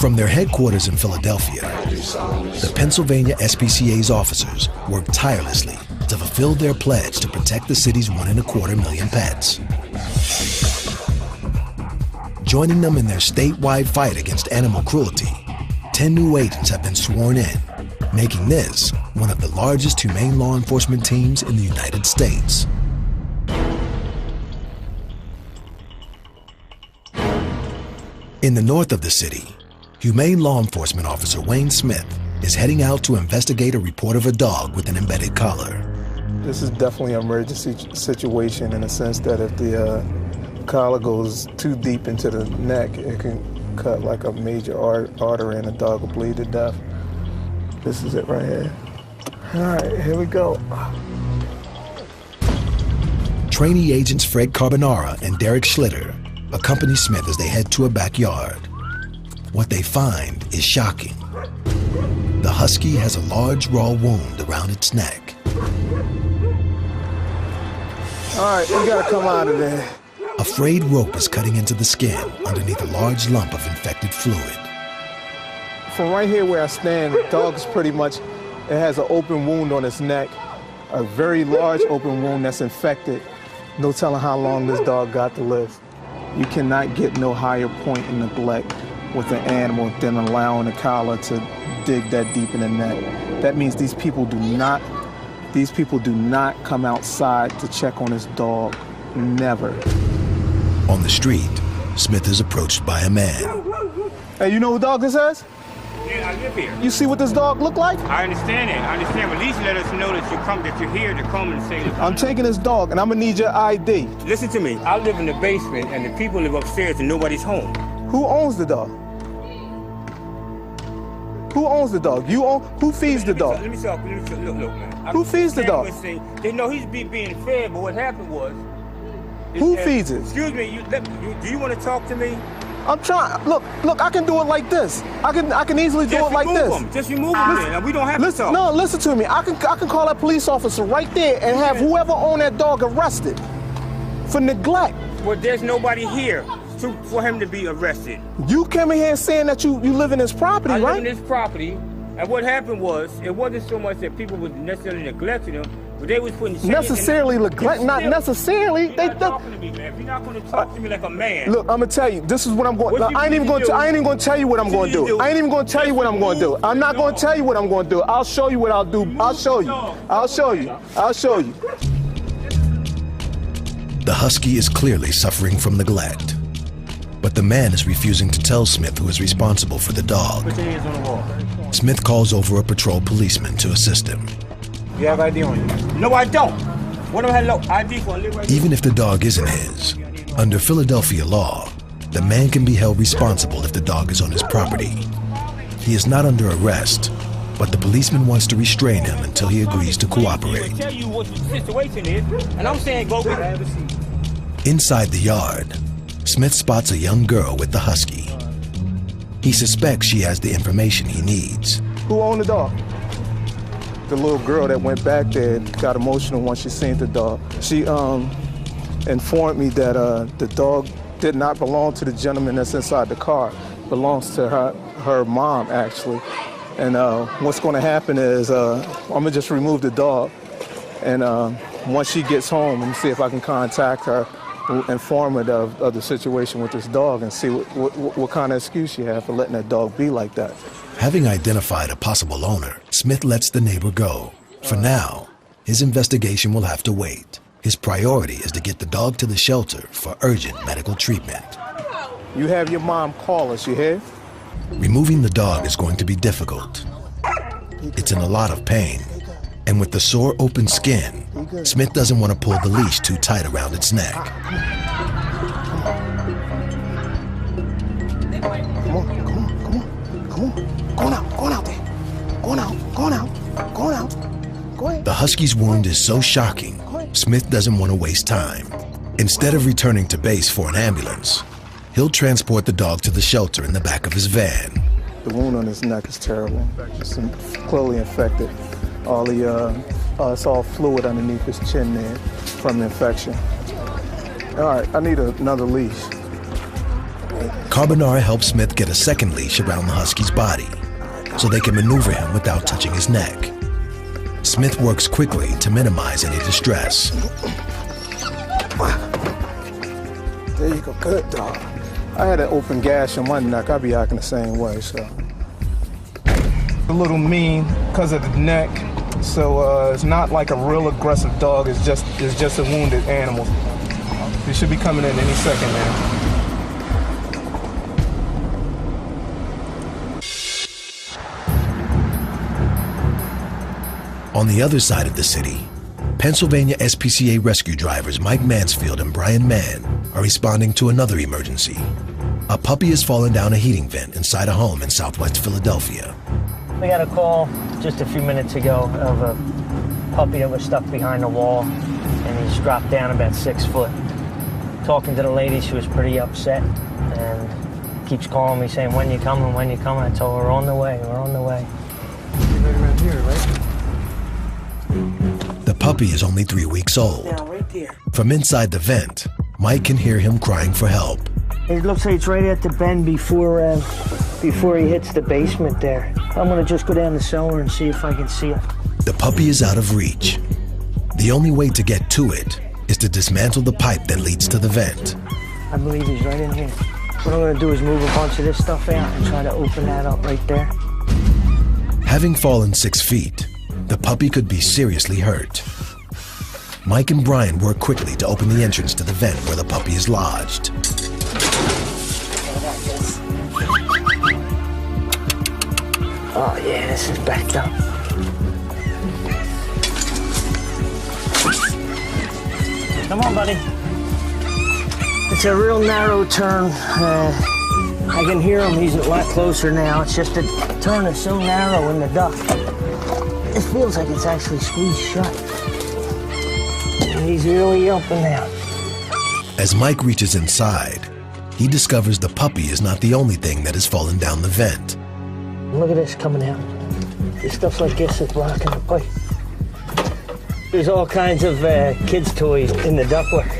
From their headquarters in Philadelphia, the Pennsylvania SPCA's officers worked tirelessly to fulfill their pledge to protect the city's 1.25 million pets. Joining them in their statewide fight against animal cruelty, 10 new agents have been sworn in, making this one of the largest humane law enforcement teams in the United States. In the north of the city, humane law enforcement officer Wayne Smith is heading out to investigate a report of a dog with an embedded collar. This is definitely an emergency situation in the sense that if the collar goes too deep into the neck, it can cut like a major artery and the dog will bleed to death. This is it right here. All right, here we go. Trainee agents Fred Carbonara and Derek Schlitter accompany Smith as they head to a backyard. What they find is shocking. The husky has a large raw wound around its neck. All right, we gotta come out of there. A frayed rope is cutting into the skin underneath a large lump of infected fluid. From right here where I stand, the dog is pretty much, it has an open wound on its neck, a very large open wound that's infected. No telling how long this dog got to live. You cannot get no higher point in neglect with an animal than allowing the collar to dig that deep in the neck. That means these people do not come outside to check on this dog. Never. On the street, Smith is approached by a man. Hey, you know who dog this is? Yeah, I live here. You see what this dog look like? I understand it. I understand. But at least let us know that you're here to come and say that. I'm taking this dog, and I'm gonna need your ID. Listen to me. I live in the basement, and the people live upstairs, and nobody's home. Who owns the dog? Who owns the dog? You own? Who feeds the dog? Let me talk. Look, man. Who feeds the dog? They know he's being fed, but what happened was. Who feeds it? Excuse me. Do you want to talk to me? I'm trying. Look. I can do it like this. I can easily do it like this. Just remove him, man. We don't have to talk. No, listen to me. I can call that police officer right there and have whoever owned that dog arrested for neglect. Well, there's nobody here for him to be arrested. You came in here saying that you live in this property, right? I live in this property, and what happened was, it wasn't so much that people was necessarily neglecting him, but they was putting necessarily neglect, not necessarily. You're not talking to me, man. If you're not going to talk to me like a man. Look, I'm gonna tell you. This is what I'm going. I ain't even going to tell you what I'm going to do. I ain't even going to tell you what I'm going to do. I'm not going to tell you what I'm going to do. I'll show you what I'll do. I'll show you. I'll show you. I'll show you. The husky is clearly suffering from neglect, but the man is refusing to tell Smith who is responsible for the dog. Put your hands on the wall. Smith calls over a patrol policeman to assist him. You have ID on you? No, I don't. What do I have ID for? Even if the dog isn't his, under Philadelphia law, the man can be held responsible if the dog is on his property. He is not under arrest, but the policeman wants to restrain him until he agrees to cooperate. Tell you what the situation is, and I'm saying go get it. Inside the yard, Smith spots a young girl with the husky. He suspects she has the information he needs. Who owned the dog? The little girl that went back there got emotional once she seen the dog. She informed me that the dog did not belong to the gentleman that's inside the car. It belongs to her mom, actually. And what's going to happen is I'm going to just remove the dog. And once she gets home, and see if I can contact her, inform her of the situation with this dog and see what kind of excuse she has for letting that dog be like that. Having identified a possible owner, Smith lets the neighbor go. For now, his investigation will have to wait. His priority is to get the dog to the shelter for urgent medical treatment. You have your mom call us, you hear? Removing the dog is going to be difficult. It's in a lot of pain, and with the sore open skin, Smith doesn't want to pull the leash too tight around its neck. The husky's wound is so shocking, Smith doesn't want to waste time. Instead of returning to base for an ambulance, he'll transport the dog to the shelter in the back of his van. The wound on his neck is terrible. It's clearly infected. It's all fluid underneath his chin there from the infection. All right, I need another leash. Carbonara helps Smith get a second leash around the husky's body so they can maneuver him without touching his neck. Smith works quickly to minimize any distress. There you go, good dog. I had an open gash in my neck. I'd be acting the same way, so. A little mean because of the neck, so it's not like a real aggressive dog. It's just a wounded animal. He should be coming in any second now. On the other side of the city, Pennsylvania SPCA rescue drivers Mike Mansfield and Brian Mann are responding to another emergency. A puppy has fallen down a heating vent inside a home in southwest Philadelphia. We got a call just a few minutes ago of a puppy that was stuck behind a wall, and he's dropped down about 6 foot. Talking to the lady, she was pretty upset and keeps calling me saying, when you coming, when you coming? I told her, we're on the way, we're on the way. You're right around here, right? The puppy is only 3 weeks old. Now, right there. From inside the vent, Mike can hear him crying for help. It looks like it's right at the bend before he hits the basement there. I'm gonna just go down the cellar and see if I can see it. The puppy is out of reach. The only way to get to it is to dismantle the pipe that leads to the vent. I believe he's right in here. What I'm gonna do is move a bunch of this stuff out and try to open that up right there. Having fallen 6 feet, the puppy could be seriously hurt. Mike and Brian work quickly to open the entrance to the vent where the puppy is lodged. Oh yeah, this is backed up. Come on, buddy. It's a real narrow turn. I can hear him, he's a lot closer now. It's just the turn is so narrow in the duct. It feels like it's actually squeezed shut. And he's really up and down. As Mike reaches inside, he discovers the puppy is not the only thing that has fallen down the vent. Look at this coming out. This stuff's like this is blocking the pipe. There's all kinds of kids' toys in the ductwork.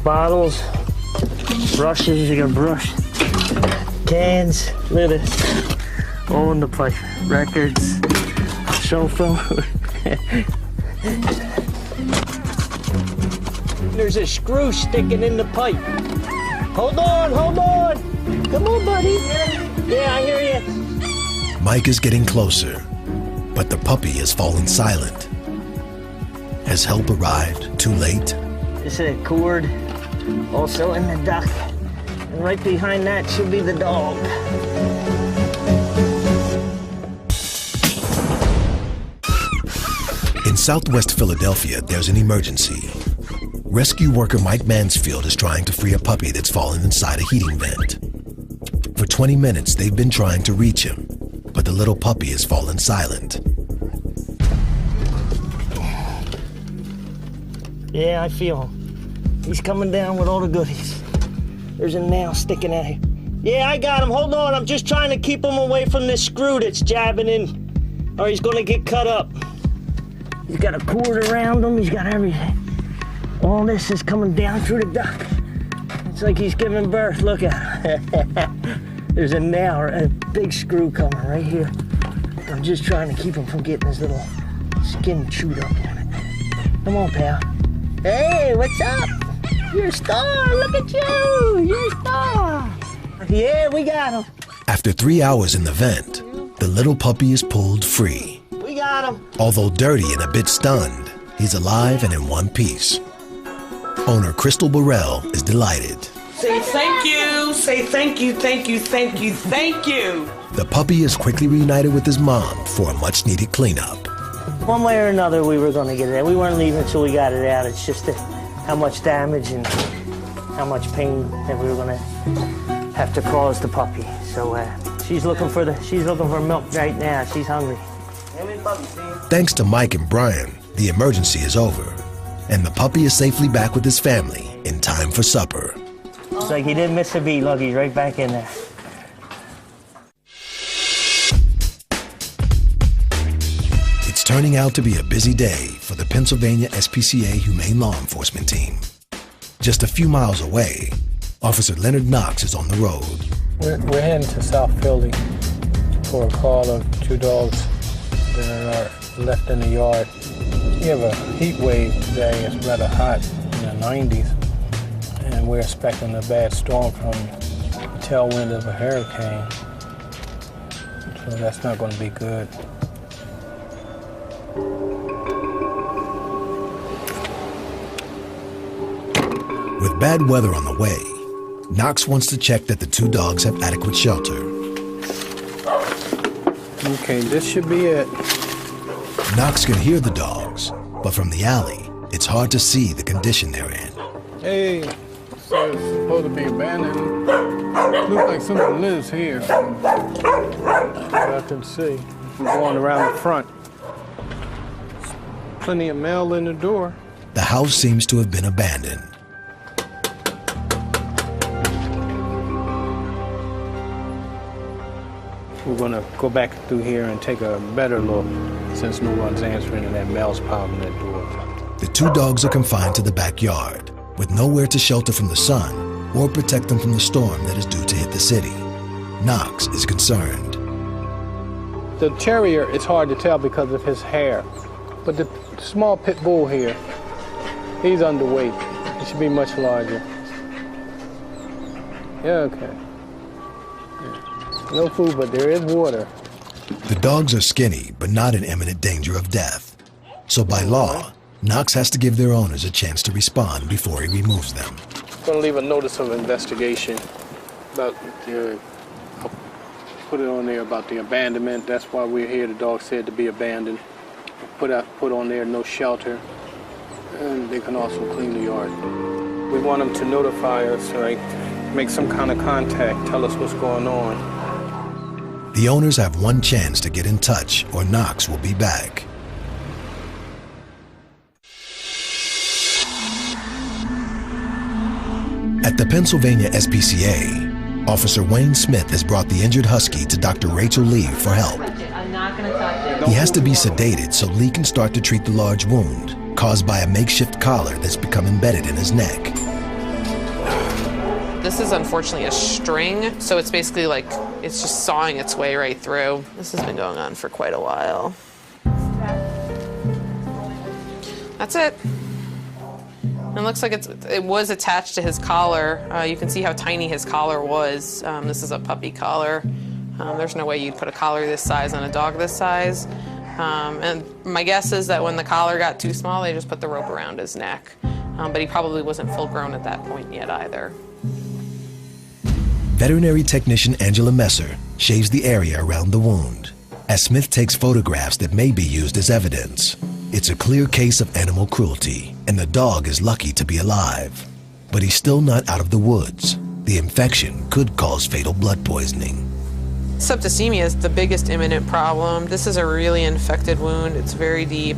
Bottles, brushes, you got brush, cans, look at this. All in the pipe. Records, sofa. There's a screw sticking in the pipe. Hold on, hold on. Come on, buddy. Yeah, I hear you. Mike is getting closer, but the puppy has fallen silent. Has help arrived too late? This is a cord, also in the duct. And right behind that should be the dog. In southwest Philadelphia, there's an emergency. Rescue worker Mike Mansfield is trying to free a puppy that's fallen inside a heating vent. For 20 minutes, they've been trying to reach him, but the little puppy has fallen silent. Yeah, I feel him. He's coming down with all the goodies. There's a nail sticking out here. Yeah, I got him. Hold on. I'm just trying to keep him away from this screw that's jabbing in, or he's going to get cut up. He's got a cord around him. He's got everything. All this is coming down through the duct. It's like he's giving birth. Look at him. There's a nail, a big screw coming right here. I'm just trying to keep him from getting his little skin chewed up on it. Come on, pal. Hey, what's up? You're a star. Look at you. You're a star. Yeah, we got him. After 3 hours in the vent, the little puppy is pulled free. We got him. Although dirty and a bit stunned, he's alive and in one piece. Owner Crystal Burrell is delighted. Say thank you, say thank you, thank you, thank you, thank you. The puppy is quickly reunited with his mom for a much-needed cleanup. One way or another, we were going to get it out. We weren't leaving until we got it out. It's just how much damage and how much pain that we were going to have to cause the puppy. So she's looking for milk right now. She's hungry. Thanks to Mike and Brian, the emergency is over, and the puppy is safely back with his family in time for supper. It's like he didn't miss a beat. Look, he's right back in there. It's turning out to be a busy day for the Pennsylvania SPCA Humane Law Enforcement Team. Just a few miles away, Officer Leonard Knox is on the road. We're heading to South Philly for a call of 2 dogs that are left in the yard. We have a heat wave today. It's rather hot in the 90s, and we're expecting a bad storm from the tailwind of a hurricane. So that's not going to be good. With bad weather on the way, Knox wants to check that the 2 dogs have adequate shelter. Okay, this should be it. Knox can hear the dogs, but from the alley, it's hard to see the condition they're in. Hey, so it's supposed to be abandoned. Looks like someone lives here. I can see. We're going around the front. Plenty of mail in the door. The house seems to have been abandoned. We're gonna go back through here and take a better look since no one's answering and that mail's piling that door. The 2 dogs are confined to the backyard, with nowhere to shelter from the sun or protect them from the storm that is due to hit the city. Knox is concerned. The terrier, it's hard to tell because of his hair, but the small pit bull here, he's underweight. He should be much larger. Yeah, okay. No food, but there is water. The dogs are skinny, but not in imminent danger of death. So by law, Knox has to give their owners a chance to respond before he removes them. I'm gonna leave a notice of investigation about I'll put it on there about the abandonment. That's why we're here. The dog said to be abandoned. Put on there no shelter, and they can also clean the yard. We want them to notify us, right? Make some kind of contact, tell us what's going on. The owners have one chance to get in touch, or Knox will be back. At the Pennsylvania SPCA, Officer Wayne Smith has brought the injured husky to Dr. Rachel Lee for help. He has to be sedated so Lee can start to treat the large wound caused by a makeshift collar that's become embedded in his neck. This is unfortunately a string, so it's basically like it's just sawing its way right through. This has been going on for quite a while. That's it. It looks like it was attached to his collar. You can see how tiny his collar was. This is a puppy collar. There's no way you'd put a collar this size on a dog this size. And my guess is that when the collar got too small, they just put the rope around his neck. But he probably wasn't full grown at that point yet either. Veterinary technician Angela Messer shaves the area around the wound as Smith takes photographs that may be used as evidence. It's a clear case of animal cruelty, and the dog is lucky to be alive. But he's still not out of the woods. The infection could cause fatal blood poisoning. Septicemia is the biggest imminent problem. This is a really infected wound. It's very deep.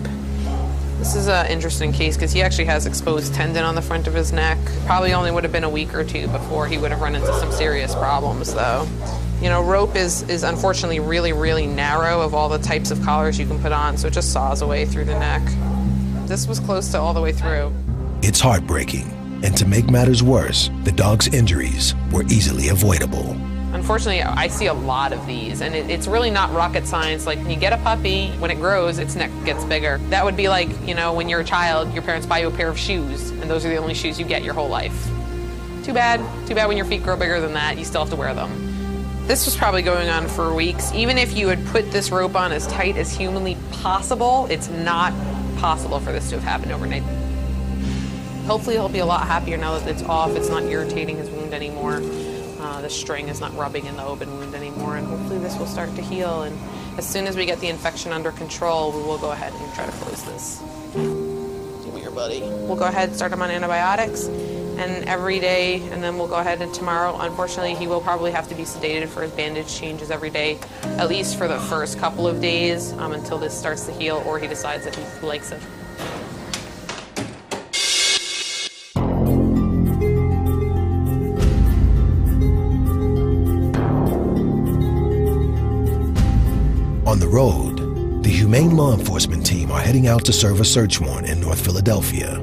This is an interesting case because he actually has exposed tendon on the front of his neck. Probably only would have been a week or 2 before he would have run into some serious problems though. You know, rope is unfortunately really, really narrow of all the types of collars you can put on, so it just saws away through the neck. This was close to all the way through. It's heartbreaking, and to make matters worse, the dog's injuries were easily avoidable. Unfortunately, I see a lot of these, and it's really not rocket science. Like, when you get a puppy, when it grows, its neck gets bigger. That would be like, you know, when you're a child, your parents buy you a pair of shoes, and those are the only shoes you get your whole life. Too bad when your feet grow bigger than that, you still have to wear them. This was probably going on for weeks. Even if you had put this rope on as tight as humanly possible, it's not possible for this to have happened overnight. Hopefully he'll be a lot happier now that it's off. It's not irritating his wound anymore. The string is not rubbing in the open wound anymore, and hopefully this will start to heal. And as soon as we get the infection under control, we will go ahead and try to close this. Give me your buddy. We'll go ahead and start him on antibiotics, and every day, and then we'll go ahead and tomorrow, unfortunately, he will probably have to be sedated for his bandage changes every day, at least for the first couple of days until this starts to heal, or he decides that he likes it. On the road, the humane law enforcement team are heading out to serve a search warrant in North Philadelphia.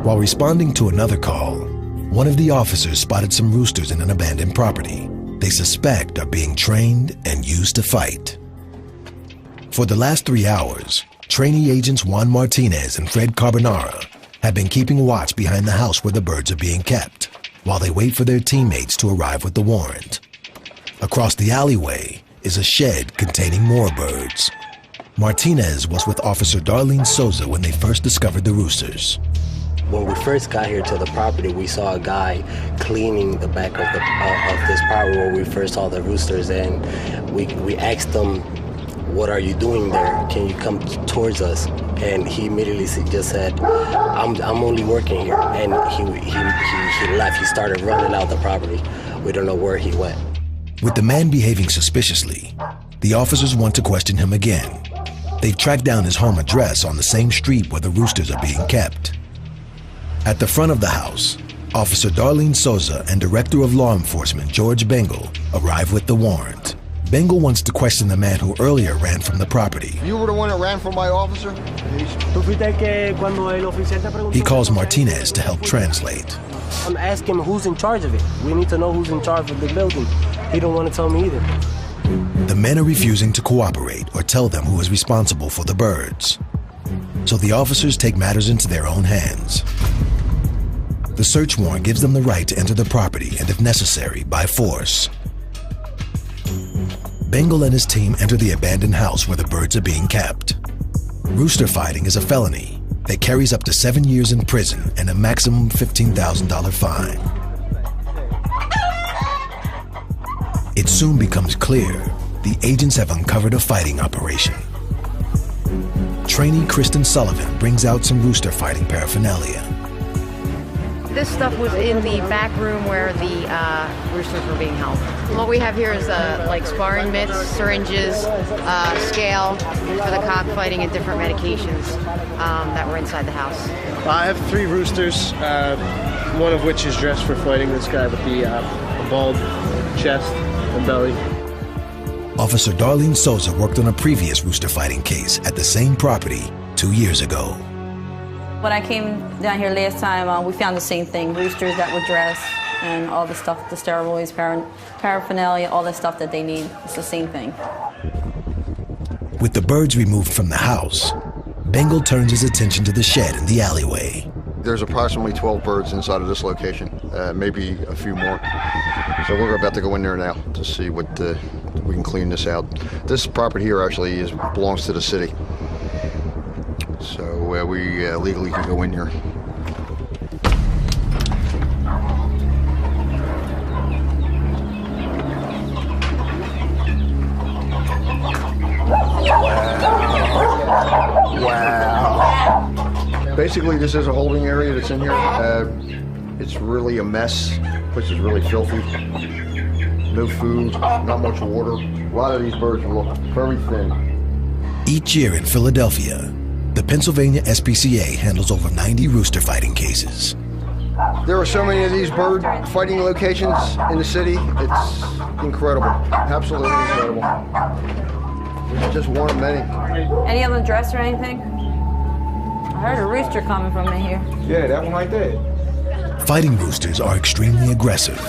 While responding to another call, one of the officers spotted some roosters in an abandoned property they suspect are being trained and used to fight. For the last 3 hours, trainee agents Juan Martinez and Fred Carbonara have been keeping watch behind the house where the birds are being kept, while they wait for their teammates to arrive with the warrant. Across the alleyway is a shed containing more birds. Martinez was with Officer Darlene Souza when they first discovered the roosters. When we first got here to the property, we saw a guy cleaning the back of this property where we first saw the roosters, and we asked him, "What are you doing there? Can you come towards us?" And he immediately just said, I'm only working here. And he left. He started running out the property. We don't know where he went. With the man behaving suspiciously, the officers want to question him again. They've tracked down his home address on the same street where the roosters are being kept. At the front of the house, Officer Darlene Souza and Director of Law Enforcement George Bengal arrive with the warrant. Bengal wants to question the man who earlier ran from the property. You were the one that ran from my officer? He calls Martinez to help translate. I'm asking him who's in charge of it. We need to know who's in charge of the building. He don't want to tell me either. The men are refusing to cooperate or tell them who is responsible for the birds. So the officers take matters into their own hands. The search warrant gives them the right to enter the property and, if necessary, by force. Bengal and his team enter the abandoned house where the birds are being kept. Rooster fighting is a felony that carries up to 7 years in prison and a maximum $15,000 fine. It soon becomes clear the agents have uncovered a fighting operation. Trainee Kristen Sullivan brings out some rooster fighting paraphernalia. This stuff was in the back room where the roosters were being held. What we have here is like sparring mitts, syringes, scale for the cockfighting, and different medications that were inside the house. I have 3 roosters, one of which is dressed for fighting. This guy with the bald chest and belly. Officer Darlene Souza worked on a previous rooster fighting case at the same property 2 years ago. When I came down here last time, we found the same thing, roosters that were dressed and all the stuff, the steroids, paraphernalia, all the stuff that they need. It's the same thing. With the birds removed from the house, Bengal turns his attention to the shed in the alleyway. There's approximately 12 birds inside of this location, maybe a few more. So we're about to go in there now to see what we can clean this out. This property here actually belongs to the city. So we legally can go in here. Wow. Basically, this is a holding area that's in here. It's really a mess, which is really filthy. No food, not much water. A lot of these birds look very thin. Each year in Philadelphia, the Pennsylvania SPCA handles over 90 rooster fighting cases. There are so many of these bird fighting locations in the city. It's incredible, absolutely incredible. It's just one of many. Any of them dressed or anything? I heard a rooster coming from in here. Yeah, that one right there. Fighting roosters are extremely aggressive,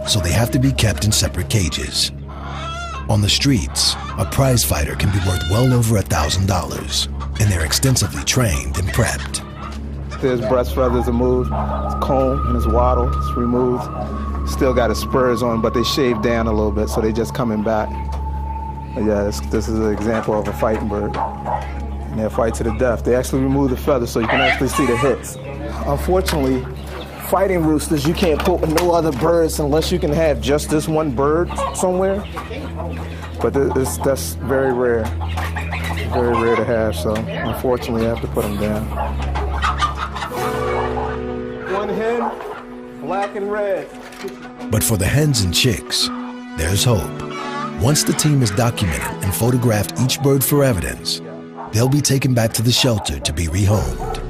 so they have to be kept in separate cages. On the streets, a prize fighter can be worth well over $1,000, and they're extensively trained and prepped. His breast feathers are moved, his comb and his wattle is removed. Still got his spurs on, but they shaved down a little bit, so they just coming back. But yeah, this is an example of a fighting bird. And they'll fight to the death. They actually remove the feathers so you can actually see the hits. Unfortunately, fighting roosters, you can't put with no other birds unless you can have just this one bird somewhere. But that's very rare to have, so unfortunately I have to put them down. One hen, black and red. But for the hens and chicks, there's hope. Once the team has documented and photographed each bird for evidence, they'll be taken back to the shelter to be rehomed.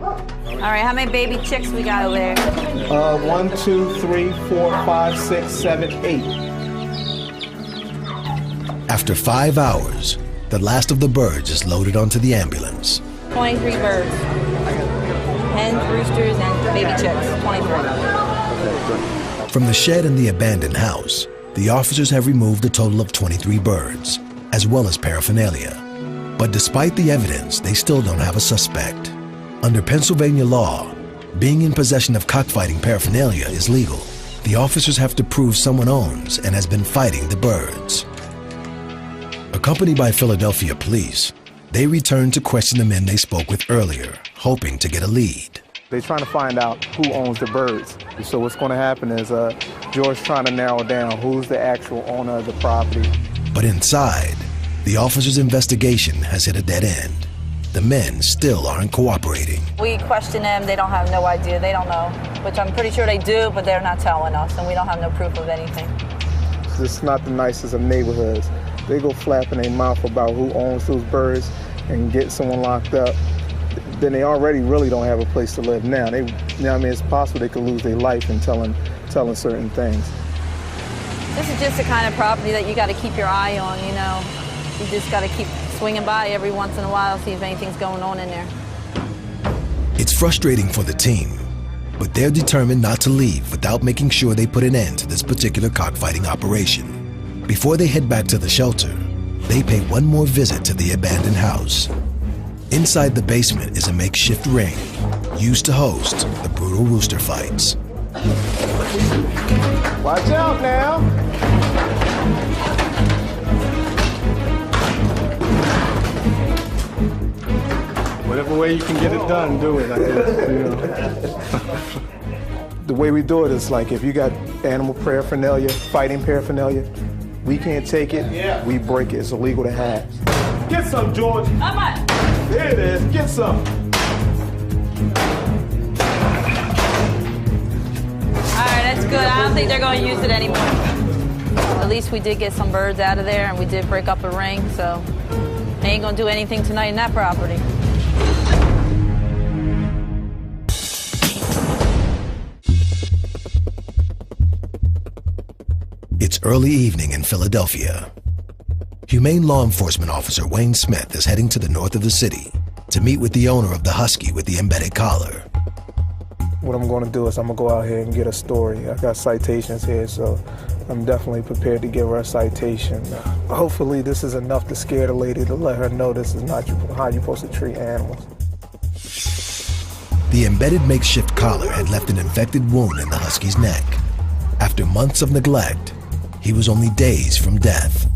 All right, how many baby chicks we got over there? 1, 2, 3, 4, 5, 6, 7, 8. After 5 hours, the last of the birds is loaded onto the ambulance. 23 birds. hens, roosters, and baby chicks, 23. From the shed in the abandoned house, the officers have removed a total of 23 birds, as well as paraphernalia. But despite the evidence, they still don't have a suspect. Under Pennsylvania law, being in possession of cockfighting paraphernalia is legal. The officers have to prove someone owns and has been fighting the birds. Accompanied by Philadelphia police, they return to question the men they spoke with earlier, hoping to get a lead. They're trying to find out who owns the birds. So what's going to happen is George's trying to narrow down who's the actual owner of the property. But inside, the officers' investigation has hit a dead end. The men still aren't cooperating. We question them, they don't have no idea, they don't know, which I'm pretty sure they do, but they're not telling us, and we don't have no proof of anything. It's not the nicest of neighborhoods. They go flapping their mouth about who owns those birds and get someone locked up. Then they already really don't have a place to live now. It's possible they could lose their life in telling certain things. This is just the kind of property that you got to keep your eye on, you know. You just got to keep swinging by every once in a while, see if anything's going on in there. It's frustrating for the team, but they're determined not to leave without making sure they put an end to this particular cockfighting operation. Before they head back to the shelter, they pay one more visit to the abandoned house. Inside the basement is a makeshift ring used to host the brutal rooster fights. Watch out now! Whatever way you can get it done, do it, I guess, you know. The way we do it is like if you got animal paraphernalia, fighting paraphernalia, we can't take it, we break it. It's illegal to have. Get some, George. How much? There it is, get some. All right, that's good. I don't think they're going to use it anymore. At least we did get some birds out of there, and we did break up a ring, so they ain't going to do anything tonight in that property. It's early evening in Philadelphia. Humane law enforcement officer Wayne Smith is heading to the north of the city to meet with the owner of the husky with the embedded collar. What I'm going to do is I'm going to go out here and get a story. I got citations here, so I'm definitely prepared to give her a citation. Hopefully this is enough to scare the lady to let her know this is not how you're supposed to treat animals. The embedded makeshift collar had left an infected wound in the husky's neck. After months of neglect, he was only days from death.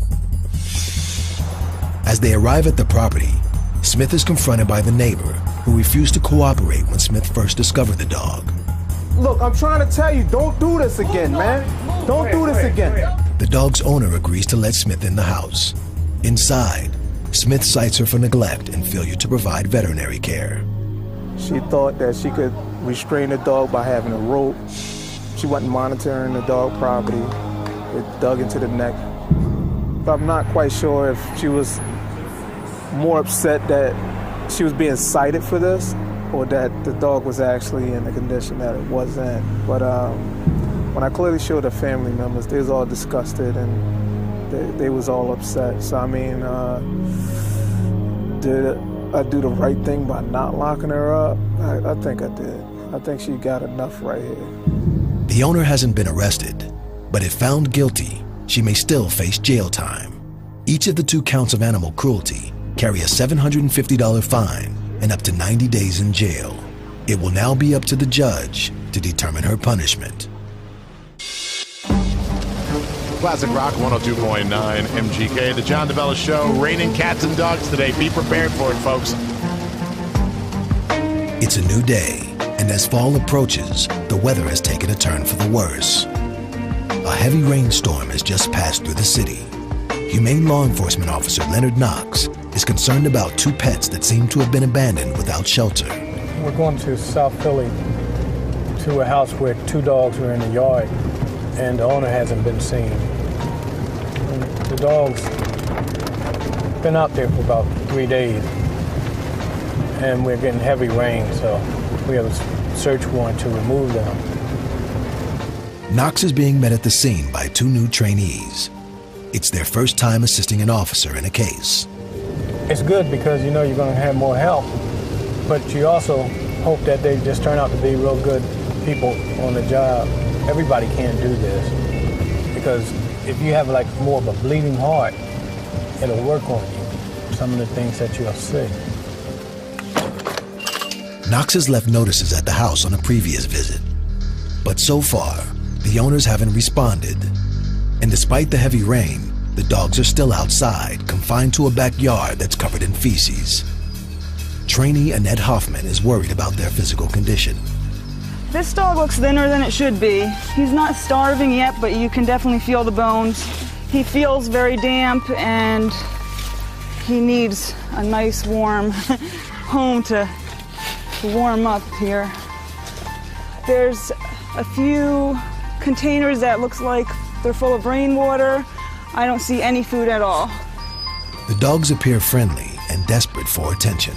As they arrive at the property, Smith is confronted by the neighbor who refused to cooperate when Smith first discovered the dog. Look, I'm trying to tell you, don't do this again, man. Don't do this again. The dog's owner agrees to let Smith in the house. Inside, Smith cites her for neglect and failure to provide veterinary care. She thought that she could restrain the dog by having a rope. She wasn't monitoring the dog property. It dug into the neck. But I'm not quite sure if she was more upset that she was being cited for this or that the dog was actually in the condition that it was in. But when I clearly showed the family members, they was all disgusted and they was all upset. So I mean, did I do the right thing by not locking her up? I think I did. I think she got enough right here. The owner hasn't been arrested, but if found guilty, she may still face jail time. Each of the 2 counts of animal cruelty carry a $750 fine and up to 90 days in jail. It will now be up to the judge to determine her punishment. Classic Rock 102.9 MGK, the John DeBella Show, raining cats and dogs today. Be prepared for it, folks. It's a new day, and as fall approaches, the weather has taken a turn for the worse. A heavy rainstorm has just passed through the city. Humane law enforcement officer Leonard Knox is concerned about 2 pets that seem to have been abandoned without shelter. We're going to South Philly to a house where 2 dogs were in the yard, and the owner hasn't been seen. And the dogs been out there for about 3 days, and we're getting heavy rain, so we have a search warrant to remove them. Knox is being met at the scene by 2 new trainees. It's their first time assisting an officer in a case. It's good because you know you're going to have more help, but you also hope that they just turn out to be real good people on the job. Everybody can't do this, because if you have like more of a bleeding heart, it'll work on you, some of the things that you'll see. Knox has left notices at the house on a previous visit, but so far, the owners haven't responded. And despite the heavy rain, the dogs are still outside, confined to a backyard that's covered in feces. Trainee Annette Hoffman is worried about their physical condition. This dog looks thinner than it should be. He's not starving yet, but you can definitely feel the bones. He feels very damp, and he needs a nice warm home to warm up here. There's a few containers that looks like they're full of rainwater. I don't see any food at all. The dogs appear friendly and desperate for attention.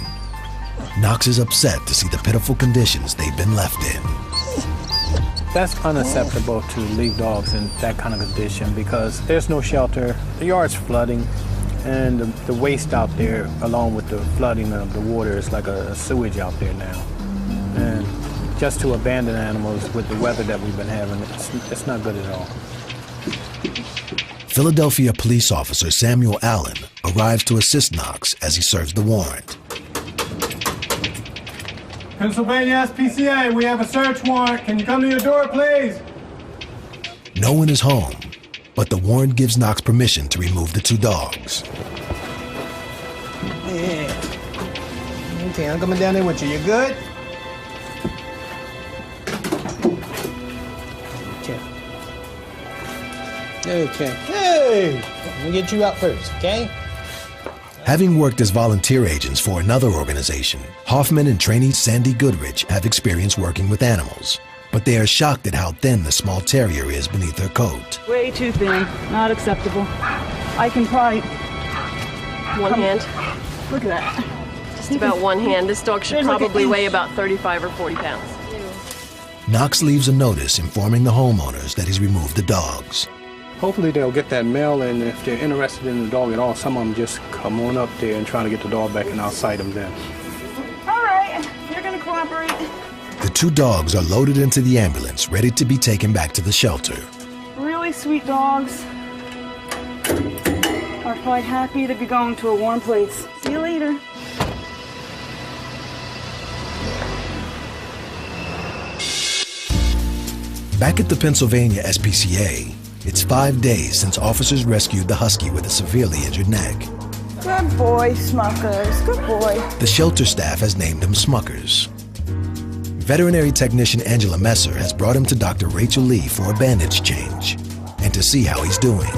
Knox is upset to see the pitiful conditions they've been left in. That's unacceptable to leave dogs in that kind of condition because there's no shelter, the yard's flooding, and the waste out there, along with the flooding of the water, is like a sewage out there now. And just to abandon animals with the weather that we've been having, it's not good at all. Philadelphia police officer Samuel Allen arrives to assist Knox as he serves the warrant. Pennsylvania SPCA, we have a search warrant. Can you come to your door, please? No one is home, but the warrant gives Knox permission to remove the two dogs. Yeah. Okay, I'm coming down there with you. You good? Okay. Hey! Let me get you out first, okay? Having worked as volunteer agents for another organization, Hoffman and trainee Sandy Goodrich have experience working with animals, but they are shocked at how thin the small terrier is beneath her coat. Way too thin. Not acceptable. I can probably... One hand. Look at that. Just about one hand. This dog should probably weigh about 35 or 40 pounds. Knox leaves a notice informing the homeowners that he's removed the dogs. Hopefully they'll get that mail, and if they're interested in the dog at all, some of them just come on up there and try to get the dog back, and I'll cite them then. All right, you're gonna cooperate. The two dogs are loaded into the ambulance, ready to be taken back to the shelter. Really sweet dogs. Are quite happy to be going to a warm place. See you later. Back at the Pennsylvania SPCA, it's 5 days since officers rescued the husky with a severely injured neck. Good boy, Smuckers. Good boy. The shelter staff has named him Smuckers. Veterinary technician Angela Messer has brought him to Dr. Rachel Lee for a bandage change and to see how he's doing.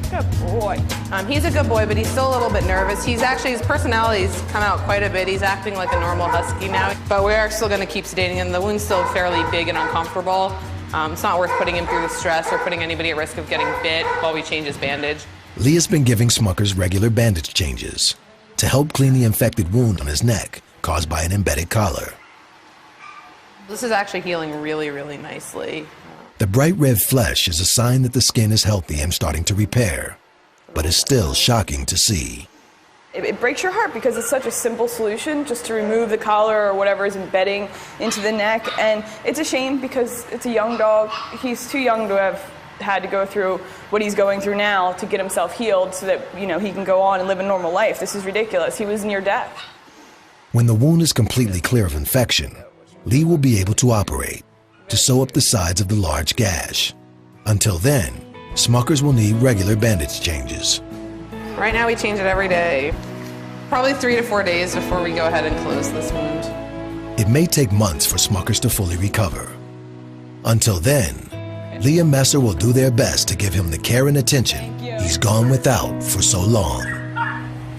Good boy. He's a good boy, but he's still a little bit nervous. His personality's come out quite a bit. He's acting like a normal husky now, but we are still going to keep sedating him. The wound's still fairly big and uncomfortable. It's not worth putting him through the stress or putting anybody at risk of getting bit while we change his bandage. Lee has been giving Smuckers regular bandage changes to help clean the infected wound on his neck caused by an embedded collar. This is actually healing really, really nicely. The bright red flesh is a sign that the skin is healthy and starting to repair, but is still shocking to see. It breaks your heart because it's such a simple solution, just to remove the collar or whatever is embedding into the neck. And it's a shame because it's a young dog. He's too young to have had to go through what he's going through now to get himself healed so that, he can go on and live a normal life. This is ridiculous. He was near death. When the wound is completely clear of infection, Lee will be able to operate to sew up the sides of the large gash. Until then, Smuckers will need regular bandage changes. Right now we change it every day. Probably 3 to 4 days before we go ahead and close this wound. It may take months for Smuckers to fully recover. Until then, Lee and Messer will do their best to give him the care and attention he's gone without for so long.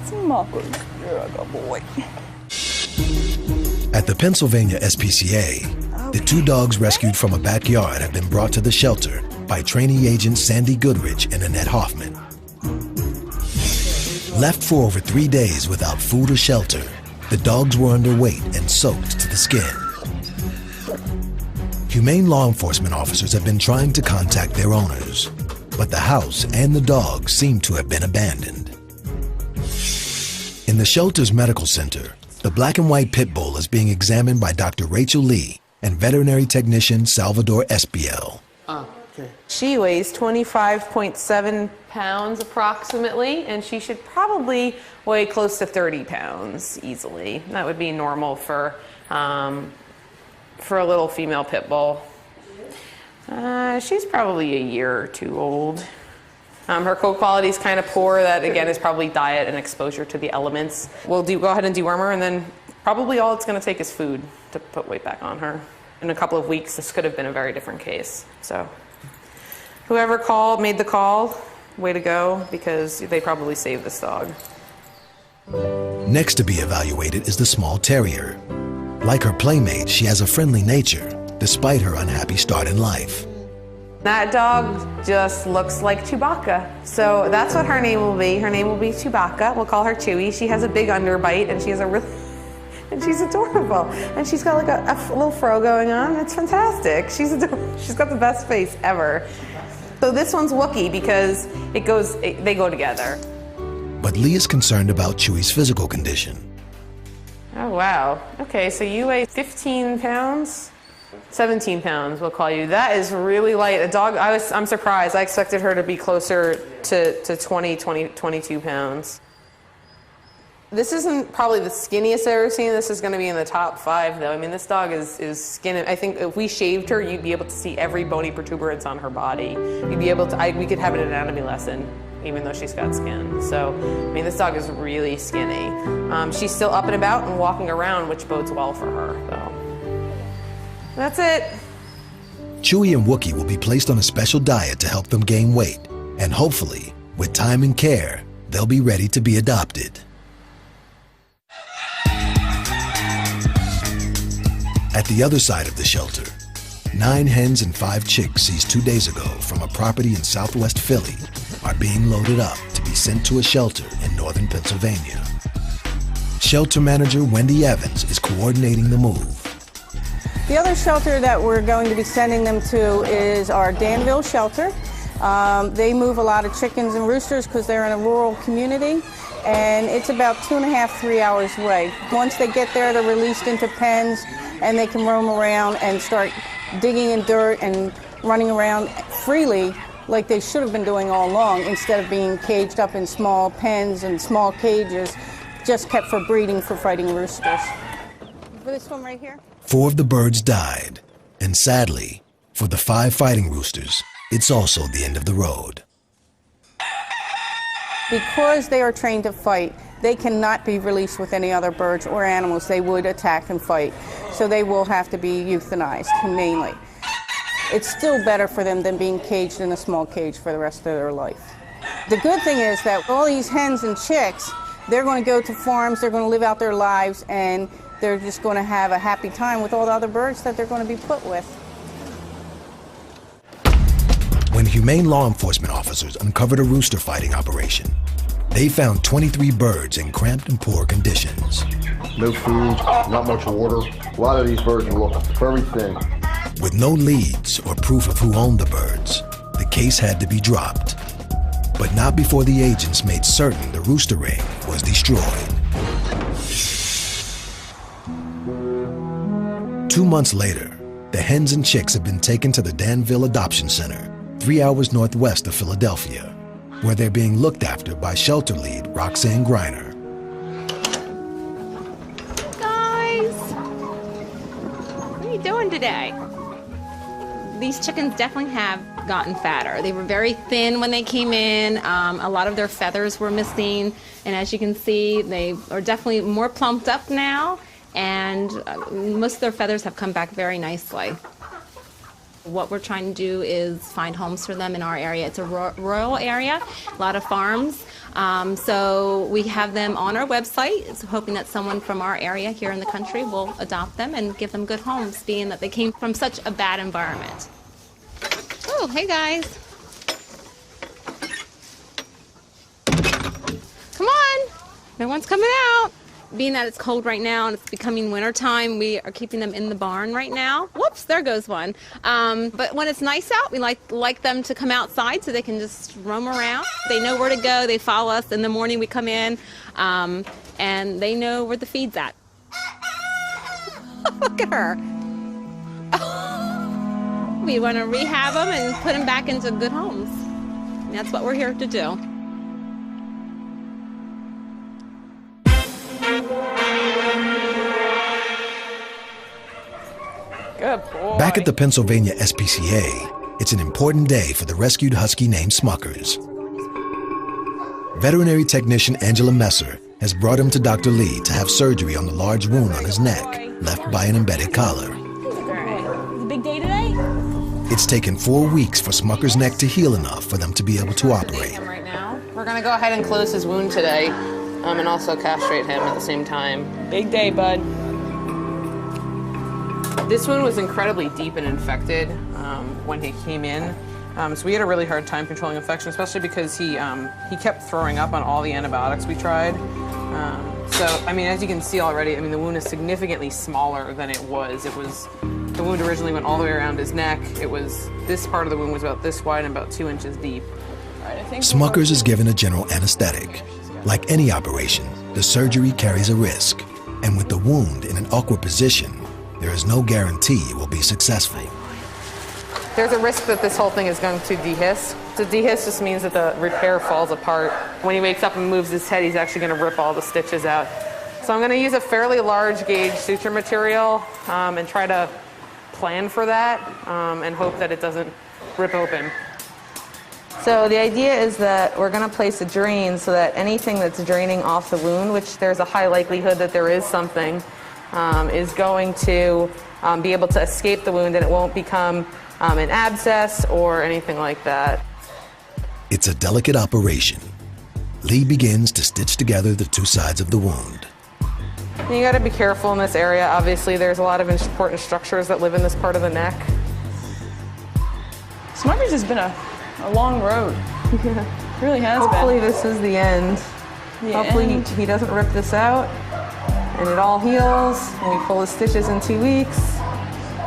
Smuckers, you're a good boy. At the Pennsylvania SPCA, the two dogs rescued from a backyard have been brought to the shelter by trainee agents Sandy Goodrich and Annette Hoffman. Left for over 3 days without food or shelter, the dogs were underweight and soaked to the skin. Humane law enforcement officers have been trying to contact their owners, but the house and the dogs seem to have been abandoned. In the shelter's medical center, The black and white pit bull is being examined by Dr. Rachel Lee and veterinary technician Salvador Espiel. She weighs 25.7 pounds approximately, and she should probably weigh close to 30 pounds easily. That would be normal for a little female pit bull. She's probably a year or two old. Her coat quality is kind of poor. That, again, is probably diet and exposure to the elements. We'll go ahead and deworm her, and then probably all it's going to take is food to put weight back on her. In a couple of weeks, this could have been a very different case. So whoever made the call, way to go, because they probably saved this dog. Next to be evaluated is the small terrier. Like her playmate, she has a friendly nature, despite her unhappy start in life. That dog just looks like Chewbacca. So that's what her name will be. Her name will be Chewbacca. We'll call her Chewie. She has a big underbite, and she has and she's adorable. And she's got like a little fro going on. It's fantastic. She's got the best face ever. So this one's Wookiee because they go together. But Lee is concerned about Chewie's physical condition. Oh, wow. Okay, so you weigh 15 pounds? 17 pounds, we'll call you. That is really light. A dog, I'm surprised. I expected her to be closer to 22 pounds. This isn't probably the skinniest I've ever seen. This is going to be in the top 5, though. I mean, this dog is skinny. I think if we shaved her, you'd be able to see every bony protuberance on her body. You'd be able to, we could have an anatomy lesson, even though she's got skin. So, I mean, this dog is really skinny. She's still up and about and walking around, which bodes well for her, so. That's it. Chewie and Wookiee will be placed on a special diet to help them gain weight. And hopefully, with time and care, they'll be ready to be adopted. At the other side of the shelter, 9 hens and 5 chicks seized 2 days ago from a property in southwest Philly are being loaded up to be sent to a shelter in northern Pennsylvania. Shelter manager Wendy Evans is coordinating the move. The other shelter that we're going to be sending them to is our Danville shelter. They move a lot of chickens and roosters because they're in a rural community, and it's about 2.5, 3 hours away. Once they get there, they're released into pens, and they can roam around and start digging in dirt and running around freely like they should have been doing all along, instead of being caged up in small pens and small cages, just kept for breeding for fighting roosters. For this one right here? 4 of the birds died, and sadly, for the 5 fighting roosters, it's also the end of the road. Because they are trained to fight, they cannot be released with any other birds or animals. They would attack and fight. So they will have to be euthanized humanely. It's still better for them than being caged in a small cage for the rest of their life. The good thing is that all these hens and chicks, they're going to go to farms, they're going to live out their lives, and they're just going to have a happy time with all the other birds that they're going to be put with. When humane law enforcement officers uncovered a rooster fighting operation, they found 23 birds in cramped and poor conditions. No food, not much water. A lot of these birds look very thin. With no leads or proof of who owned the birds, the case had to be dropped. But not before the agents made certain the rooster ring was destroyed. 2 months later, the hens and chicks have been taken to the Danville Adoption Center, 3 hours northwest of Philadelphia, where they're being looked after by shelter lead Roxanne Griner. Guys, what are you doing today? These chickens definitely have gotten fatter. They were very thin when they came in. A lot of their feathers were missing, and as you can see, they are definitely more plumped up now, and most of their feathers have come back very nicely. What we're trying to do is find homes for them in our area. It's a rural area, a lot of farms. So we have them on our website, so hoping that someone from our area here in the country will adopt them and give them good homes, being that they came from such a bad environment. Oh, hey guys. Come on, no one's coming out. Being that it's cold right now and it's becoming winter time, we are keeping them in the barn right now. Whoops, there goes one. But when it's nice out, we like them to come outside so they can just roam around. They know where to go, they follow us. In the morning we come in, and they know where the feed's at. Look at her. We want to rehab them and put them back into good homes. And that's what we're here to do. Good boy. Back at the Pennsylvania SPCA, it's an important day for the rescued husky named Smuckers. Veterinary technician Angela Messer has brought him to Dr. Lee to have surgery on the large wound on his neck, left by an embedded collar. It's a big day today. It's taken 4 weeks for Smucker's neck to heal enough for them to be able to operate. Right now, we're gonna go ahead and close his wound today, and also castrate him at the same time. Big day, bud. This wound was incredibly deep and infected when he came in. So we had a really hard time controlling infection, especially because he kept throwing up on all the antibiotics we tried. So, I mean, as you can see already, I mean, the wound is significantly smaller than it was. The wound originally went all the way around his neck. This part of the wound was about this wide and about 2 inches deep. Smuckers is given a general anesthetic. Like any operation, the surgery carries a risk. And with the wound in an awkward position, there is no guarantee it will be successful. There's a risk that this whole thing is going to dehiss. So dehiss just means that the repair falls apart. When he wakes up and moves his head, he's actually going to rip all the stitches out. So I'm going to use a fairly large gauge suture material and try to plan for that and hope that it doesn't rip open. So the idea is that we're going to place a drain so that anything that's draining off the wound, which there's a high likelihood that there is something, is going to be able to escape the wound and it won't become an abscess or anything like that. It's a delicate operation. Lee begins to stitch together the 2 sides of the wound. You got to be careful in this area. Obviously, there's a lot of important structures that live in this part of the neck. Smuckers has been a long road. It really has Hopefully been. this is the end. Hopefully he doesn't rip this out and it all heals and we pull his stitches in 2 weeks.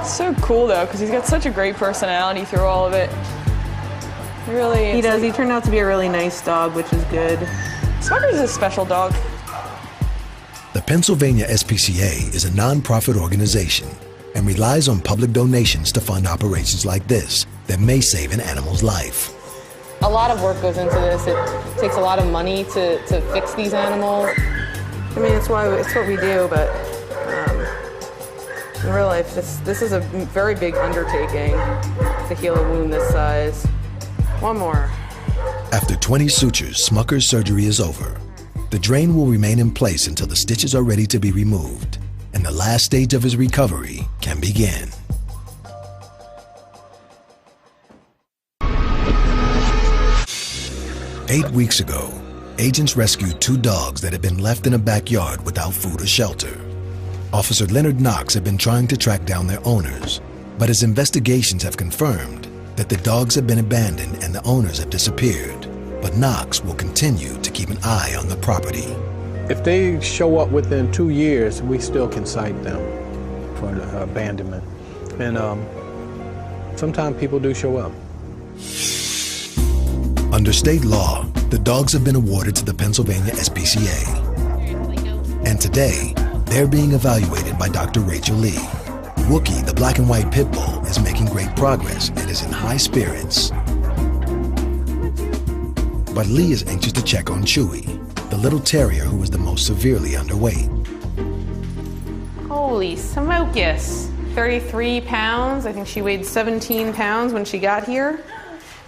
It's so cool though, because he's got such a great personality through all of it. He does. He turned out to be a really nice dog, which is good. Smuckers is a special dog. The Pennsylvania SPCA is a non-profit organization and relies on public donations to fund operations like this that may save an animal's life. A lot of work goes into this. It takes a lot of money to fix these animals. I mean, it's what we do, but in real life, this is a very big undertaking to heal a wound this size. One more. After 20 sutures, Smucker's surgery is over. The drain will remain in place until the stitches are ready to be removed, and the last stage of his recovery can begin. Eight weeks ago, agents rescued 2 dogs that had been left in a backyard without food or shelter. Officer Leonard Knox had been trying to track down their owners, but his investigations have confirmed that the dogs have been abandoned and the owners have disappeared. But Knox will continue to keep an eye on the property. If they show up within 2 years, we still can cite them for abandonment. And sometimes people do show up. Under state law, the dogs have been awarded to the Pennsylvania SPCA. And today, they're being evaluated by Dr. Rachel Lee. Wookie, the black and white pit bull, is making great progress and is in high spirits. But Lee is anxious to check on Chewy, the little terrier who was the most severely underweight. Holy smokus. 33 pounds. I think she weighed 17 pounds when she got here.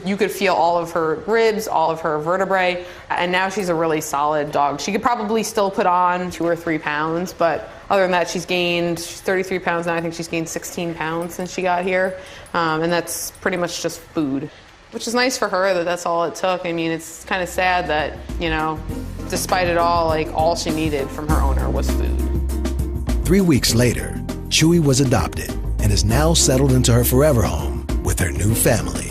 You could feel all of her ribs, all of her vertebrae, and now she's a really solid dog. She could probably still put on 2 or 3 pounds, but other than that, she's 33 pounds now. I think she's gained 16 pounds since she got here, and that's pretty much just food, which is nice for her that that's all it took. I mean, it's kind of sad that, you know, despite it all, like, all she needed from her owner was food. 3 weeks later, Chewy was adopted and is now settled into her forever home with her new family.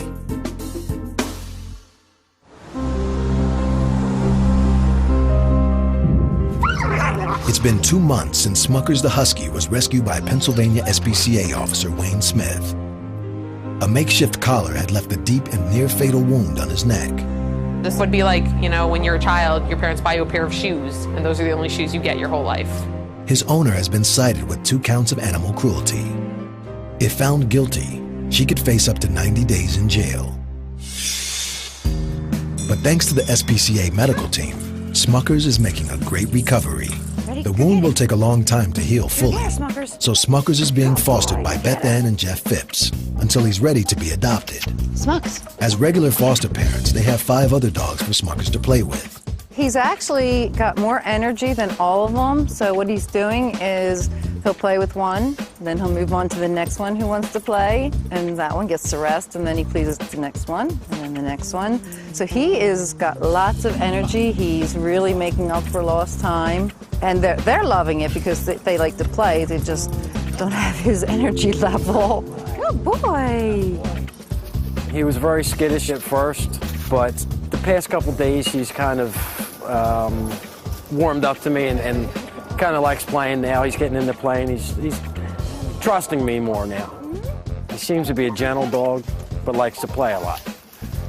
It's been 2 months since Smuckers the Husky was rescued by Pennsylvania SPCA officer Wayne Smith. A makeshift collar had left a deep and near-fatal wound on his neck. This would be like, you know, when you're a child, your parents buy you a pair of shoes, and those are the only shoes you get your whole life. His owner has been cited with 2 counts of animal cruelty. If found guilty, she could face up to 90 days in jail. But thanks to the SPCA medical team, Smuckers is making a great recovery. The wound will take a long time to heal fully, so Smuckers is being fostered by Beth Ann and Jeff Phipps until he's ready to be adopted. Smucks. As regular foster parents, they have 5 other dogs for Smuckers to play with. He's actually got more energy than all of them, so what he's doing is he'll play with one, then he'll move on to the next one who wants to play, and that one gets to rest, and then he pleases the next one, and then the next one. So he is got lots of energy. He's really making up for lost time, and they're loving it because they like to play. They just don't have his energy level. Good boy. He was very skittish at first, but the past couple days he's kind of warmed up to me and kind of likes playing now. He's getting into playing. He's trusting me more now. He seems to be a gentle dog, but likes to play a lot.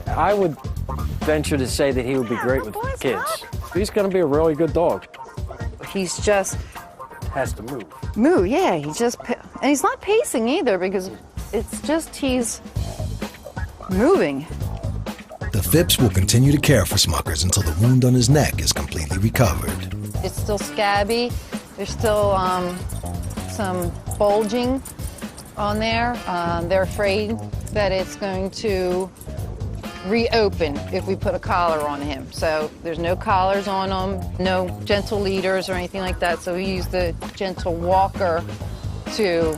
I would venture to say that he would be great with kids. He's going to be a really good dog. He's just has to move. Move, yeah. And he's not pacing either because it's just he's moving. The Phipps will continue to care for Smuckers until the wound on his neck is completely recovered. It's still scabby. There's still some bulging on there. They're afraid that it's going to reopen if we put a collar on him. So there's no collars on him, no gentle leaders or anything like that. So we use the gentle walker to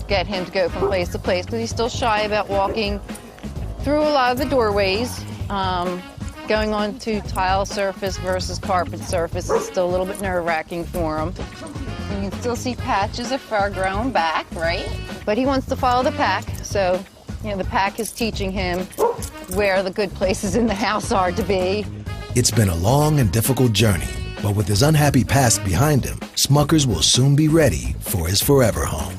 get him to go from place to place because he's still shy about walking through a lot of the doorways. Going on to tile surface versus carpet surface is still a little bit nerve-wracking for him. You can still see patches of fur growing back, right? But he wants to follow the pack, so the pack is teaching him where the good places in the house are to be. It's been a long and difficult journey, but with his unhappy past behind him, Smuckers will soon be ready for his forever home.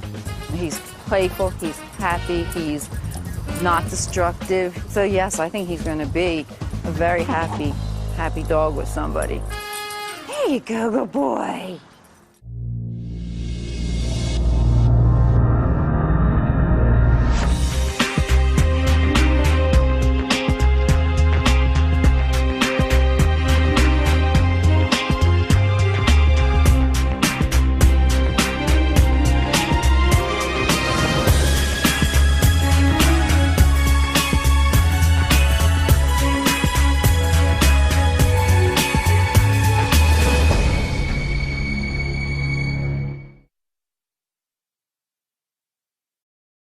He's playful, he's happy, he's not destructive. So yes, I think he's going to be a very happy dog with somebody. There you go, good boy.